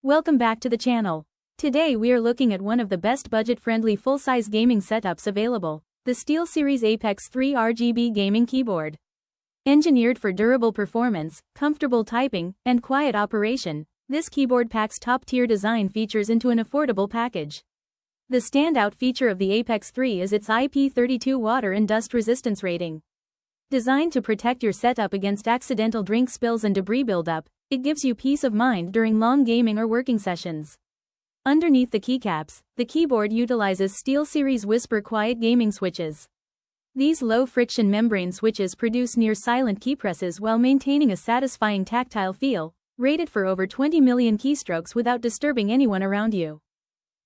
Welcome back to the channel. Today we are looking at one of the best budget-friendly full-size gaming setups available, the SteelSeries Apex 3 RGB Gaming Keyboard. Engineered for durable performance, comfortable typing, and quiet operation, this keyboard packs top-tier design features into an affordable package. The standout feature of the Apex 3 is its IP32 Water and Dust Resistance rating. Designed to protect your setup against accidental drink spills and debris buildup, it gives you peace of mind during long gaming or working sessions. Underneath the keycaps, the keyboard utilizes SteelSeries Whisper Quiet gaming switches. These low-friction membrane switches produce near-silent keypresses while maintaining a satisfying tactile feel, rated for over 20 million keystrokes without disturbing anyone around you.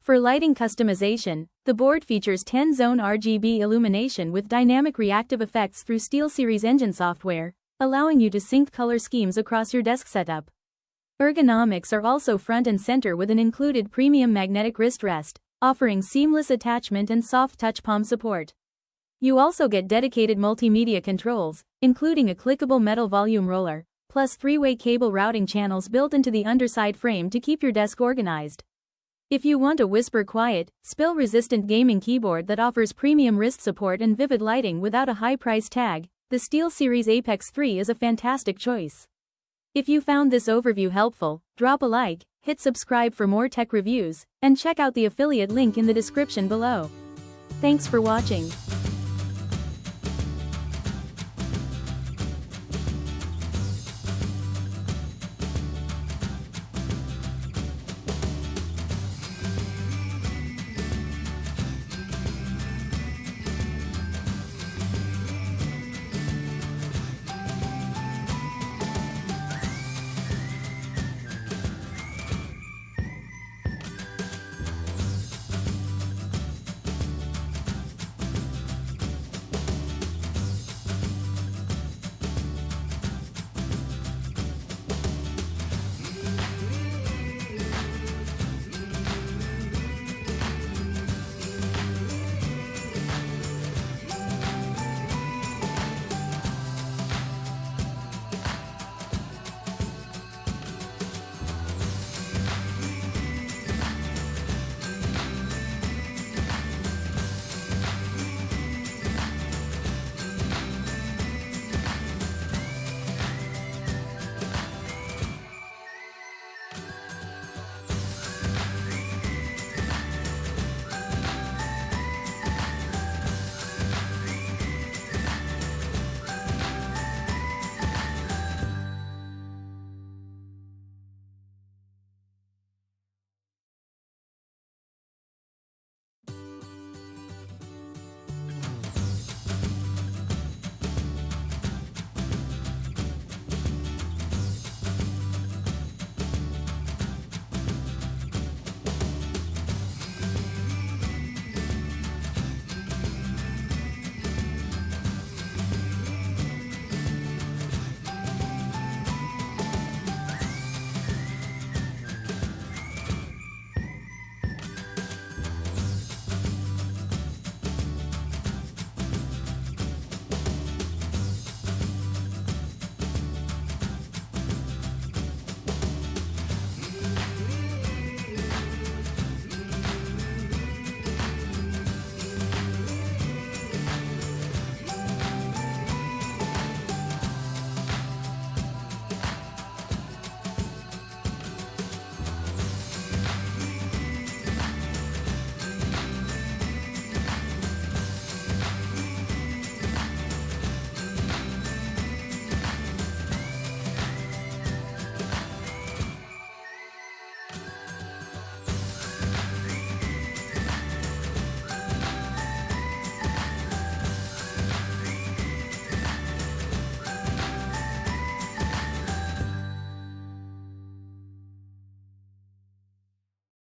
For lighting customization, the board features 10-zone RGB illumination with dynamic reactive effects through SteelSeries Engine software, allowing you to sync color schemes across your desk setup. Ergonomics are also front and center with an included premium magnetic wrist rest, offering seamless attachment and soft touch palm support. You also get dedicated multimedia controls, including a clickable metal volume roller, plus three-way cable routing channels built into the underside frame to keep your desk organized. If you want a whisper-quiet, spill-resistant gaming keyboard that offers premium wrist support and vivid lighting without a high price tag, the SteelSeries Apex 3 is a fantastic choice. If you found this overview helpful, drop a like, hit subscribe for more tech reviews, and check out the affiliate link in the description below. Thanks for watching.